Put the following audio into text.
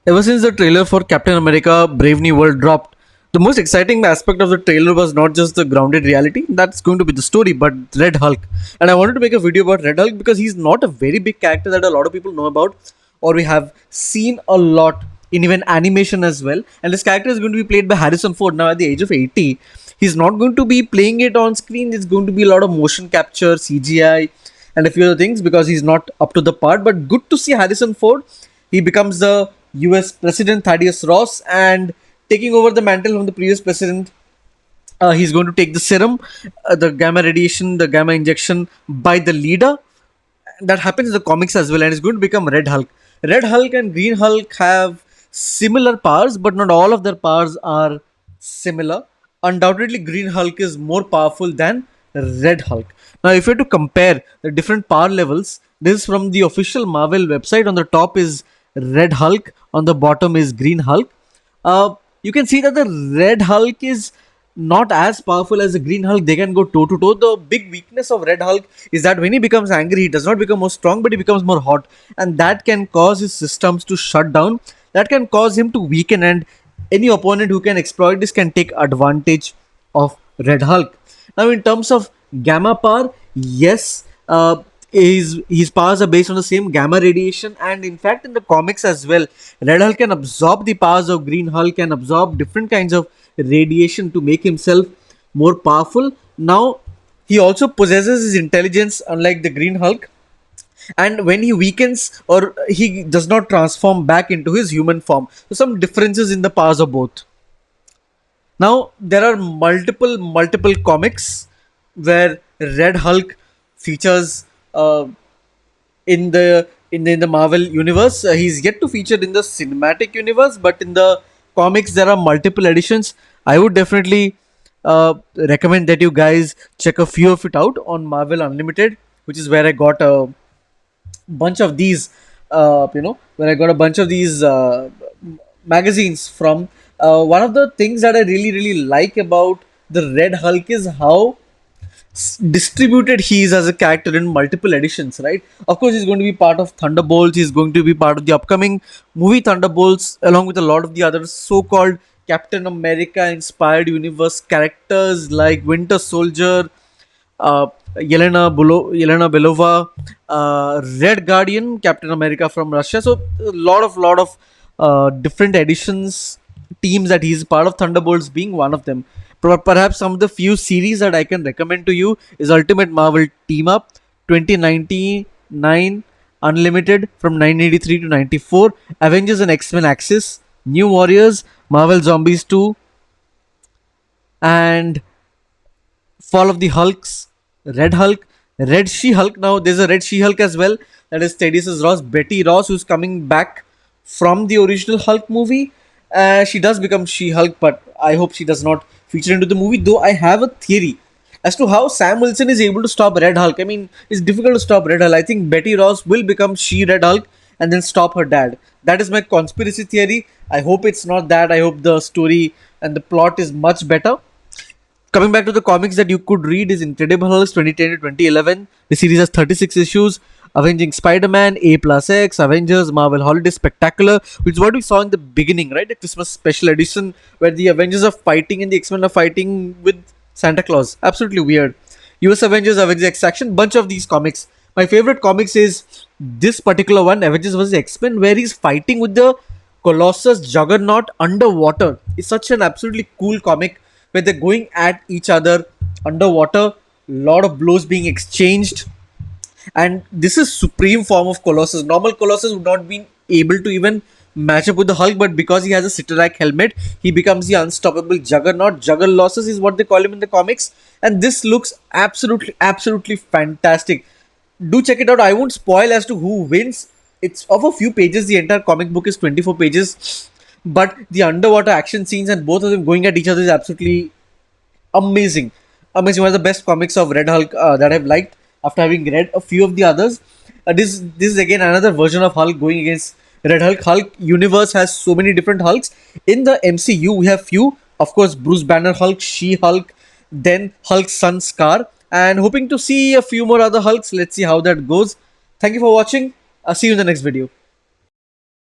Ever since the trailer for Captain America Brave New World dropped, the most exciting aspect of the trailer was not just the grounded reality, that's going to be the story, but Red Hulk. And I wanted to make a video about Red Hulk because he's not a very big character that a lot of people know about, or we have seen a lot in even animation as well. And this character is going to be played by Harrison Ford now at the age of 80. He's not going to be playing it on screen, it's going to be a lot of motion capture, CGI, and a few other things because he's not up to the part. But good to see Harrison Ford. He becomes the US President Thaddeus Ross and taking over the mantle from the previous president. He's going to take the serum, the gamma radiation, the gamma injection by the leader. That happens in the comics as well, and it's going to become Red Hulk. Red Hulk and Green Hulk have similar powers, but not all of their powers are similar. Undoubtedly, Green Hulk is more powerful than Red Hulk. Now, if you have to compare the different power levels, this is from the official Marvel website. On the top is Red Hulk, on the bottom is Green Hulk. You can see that the Red Hulk is not as powerful as the Green Hulk. They can go toe to toe. The big weakness of Red Hulk is that when he becomes angry, he does not become more strong, but he becomes more hot, and that can cause his systems to shut down. That can cause him to weaken, and any opponent who can exploit this can take advantage of Red Hulk. Now, in terms of gamma power, yes, his powers are based on the same gamma radiation, and in fact, in the comics as well, Red Hulk can absorb the powers of Green Hulk and absorb different kinds of radiation to make himself more powerful. Now, he also possesses his intelligence, unlike the Green Hulk, and when he weakens or he does not transform back into his human form. So, some differences in the powers of both. Now there are multiple comics where Red Hulk features in the Marvel universe. He's yet to feature in the cinematic universe, but in the comics there are multiple editions. I would definitely recommend that you guys check a few of it out on Marvel Unlimited, which is where I got a bunch of these. Where I got a bunch of these magazines from. One of the things that I really like about the Red Hulk is how distributed he is as a character in multiple editions, right? Of course, he's going to be part of Thunderbolts. He's going to be part of the upcoming movie Thunderbolts, along with a lot of the other so-called Captain America inspired universe characters like Winter Soldier, Yelena Belova, Red Guardian, Captain America from Russia. So a lot of different editions, teams that he's part of. Thunderbolts being one of them. Perhaps some of the few series that I can recommend to you is Ultimate Marvel Team Up 2099 Unlimited from 1983 to 94, Avengers and X Men Axis, New Warriors, Marvel Zombies 2, and Fall of the Hulks, Red Hulk, Red She Hulk. Now there's a Red She Hulk as well. That is Thaddeus Ross, Betty Ross, who's coming back from the original Hulk movie. She does become She Hulk, but I hope she does not feature into the movie. Though I have a theory as to how Sam Wilson is able to stop Red Hulk. I mean, it's difficult to stop Red Hulk. I think Betty Ross will become She Red Hulk and then stop her dad. That is my conspiracy theory. I hope it's not that. I hope the story and the plot is much better. Coming back to the comics that you could read is Incredible Hulk 2010 to 2011. The series has 36 issues. Avenging Spider-Man, A plus X, Avengers, Marvel Holiday Spectacular, which is what we saw in the beginning, right? The Christmas special edition where the Avengers are fighting and the X-Men are fighting with Santa Claus. Absolutely weird. US Avengers, Avengers Extraction, bunch of these comics. My favorite comics is this particular one, Avengers vs. X-Men, where he's fighting with the Colossus Juggernaut underwater. It's such an absolutely cool comic where they're going at each other underwater, lot of blows being exchanged, and this is supreme form of Colossus. Normal Colossus would not be able to even match up with the Hulk, but because he has a Citarac helmet, he becomes the unstoppable Juggernaut. Juggerlossus is what they call him in the comics, and this looks absolutely fantastic. Do check it out. I won't spoil as to who wins. It's of a few pages. The entire comic book is 24 pages, but the underwater action scenes and both of them going at each other is absolutely amazing. Amazing. One of the best comics of Red Hulk that I've liked after having read a few of the others. This is again another version of Hulk going against Red Hulk. Hulk universe has so many different Hulks. In the MCU, we have few. Of course, Bruce Banner Hulk, She Hulk, then Hulk's son Scar, and hoping to see a few more other Hulks. Let's see how that goes. Thank you for watching. I'll see you in the next video.